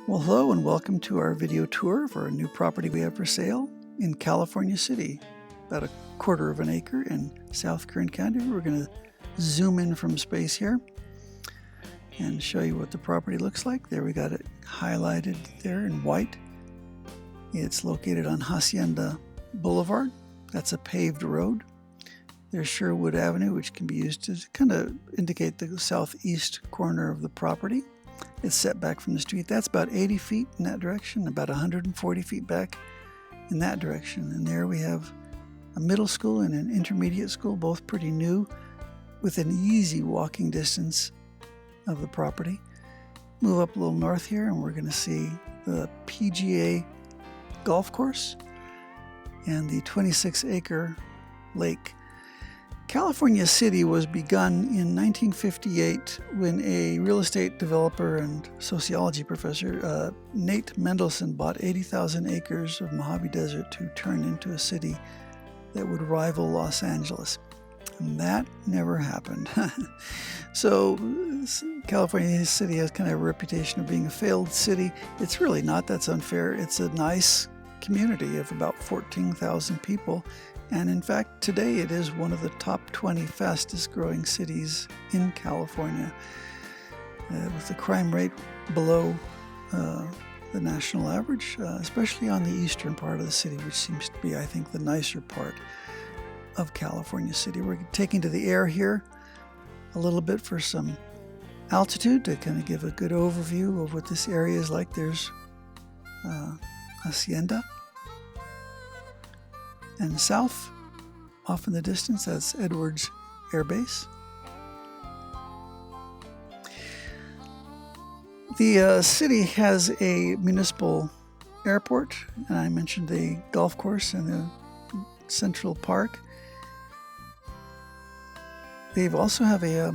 Well, hello and welcome to our video tour for a new property we have for sale in California City, about a quarter of an acre in South Kern County. We're going to zoom in from space here and show you what the property looks like. There we got it highlighted there in white. It's located on Hacienda Boulevard. That's a paved road. There's Sherwood Avenue, which can be used to kind of indicate the southeast corner of the property. It's set back from the street. That's about 80 feet in that direction, about 140 feet back in that direction. And there we have a middle school and an intermediate school, both pretty new, within easy walking distance of the property. Move up a little north here and we're going to see the PGA golf course and the 26-acre lake. California City was begun in 1958 when a real estate developer and sociology professor, Nate Mendelsohn, bought 80,000 acres of Mojave Desert to turn into a city that would rival Los Angeles. And that never happened. So California City has kind of a reputation of being a failed city. It's really not. That's unfair. It's a nice community of about 14,000 people. And in fact, today it is one of the top 20 fastest growing cities in California, with the crime rate below the national average, especially on the eastern part of the city, which seems to be, I think, the nicer part of California City. We're taking to the air here a little bit for some altitude to kind of give a good overview of what this area is like. There's Hacienda. And south, off in the distance, that's Edwards Air Base. The city has a municipal airport, and I mentioned the golf course and the Central Park. They also have a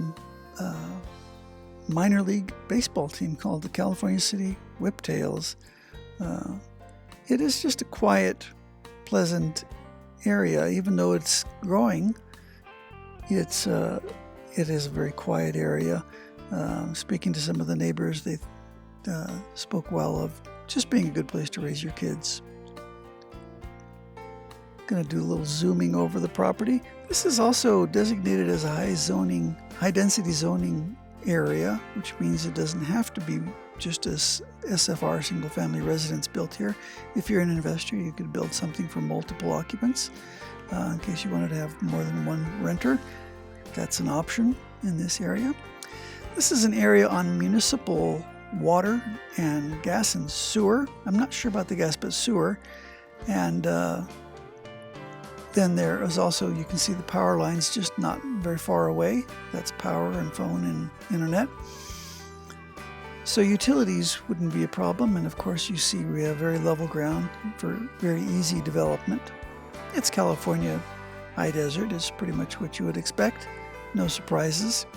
minor league baseball team called the California City Whiptails. It is just a quiet, pleasant area. Even though it's growing, it is a very quiet area. Speaking to some of the neighbors, they spoke well of just being a good place to raise your kids. Going to do a little zooming over the property. This is also designated as a high density zoning area, which means it doesn't have to be just a SFR, single family residence, built here. If you're an investor, you could build something for multiple occupants in case you wanted to have more than one renter. That's an option in this area. This is an area on municipal water and gas and sewer. I'm not sure about the gas, but sewer. And then there is also, you can see the power lines just not very far away. That's power and phone and internet. So utilities wouldn't be a problem, and of course you see we have very level ground for very easy development. It's California high desert. It's pretty much what you would expect. No surprises.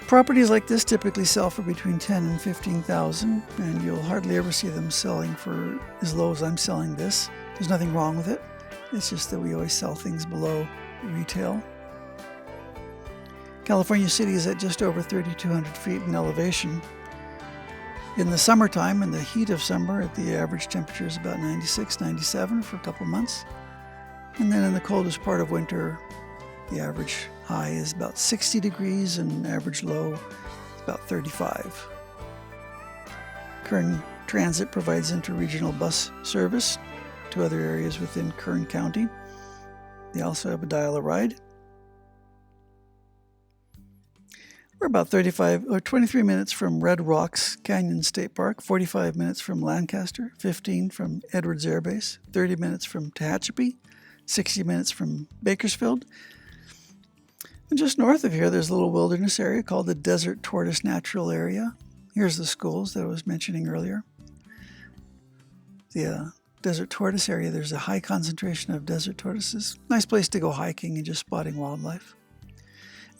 Properties like this typically sell for between $10,000 and $15,000, and you'll hardly ever see them selling for as low as I'm selling this. There's nothing wrong with it. It's just that we always sell things below retail. California City is at just over 3,200 feet in elevation. In the summertime, in the heat of summer, the average temperature is about 96, 97 for a couple months. And then in the coldest part of winter, the average high is about 60 degrees and average low is about 35. Kern Transit provides interregional bus service to other areas within Kern County. They also have a dial-a-ride. We're about 23 minutes from Red Rocks Canyon State Park, 45 minutes from Lancaster, 15 from Edwards Air Base, 30 minutes from Tehachapi, 60 minutes from Bakersfield. And just north of here, there's a little wilderness area called the Desert Tortoise Natural Area. Here's the schools that I was mentioning earlier. The Desert Tortoise area, there's a high concentration of desert tortoises. Nice place to go hiking and just spotting wildlife.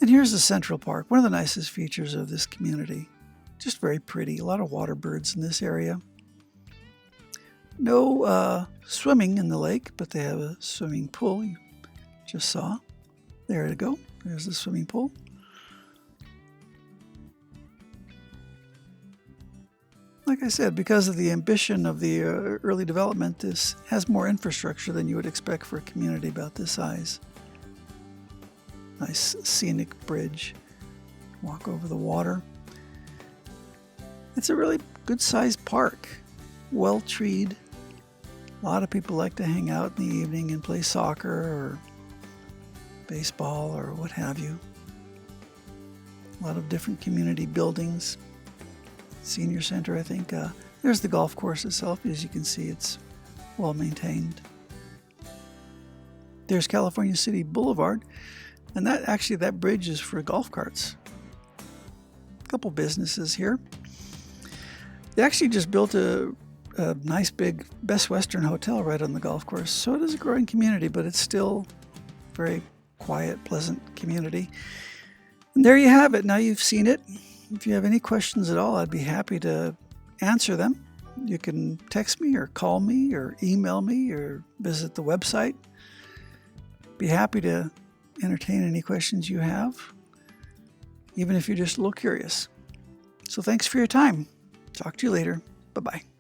And here's the Central Park, one of the nicest features of this community. Just very pretty, a lot of water birds in this area. No swimming in the lake, but they have a swimming pool you just saw. There to go, there's the swimming pool. like I said, because of the ambition of the early development, this has more infrastructure than you would expect for a community about this size. Nice scenic bridge. Walk over the water. It's a really good-sized park. Well-treed. A lot of people like to hang out in the evening and play soccer or baseball or what have you. A lot of different community buildings. Senior center, I think. There's the golf course itself. As you can see, it's well maintained. There's California City Boulevard, and that bridge is for golf carts. A couple businesses here. They actually just built a nice big Best Western hotel right on the golf course. So it is a growing community, but it's still a very quiet, pleasant community. And there you have it. Now you've seen it. If you have any questions at all, I'd be happy to answer them. You can text me or call me or email me or visit the website. Be happy to entertain any questions you have, even if you're just a little curious. So thanks for your time. Talk to you later. Bye-bye.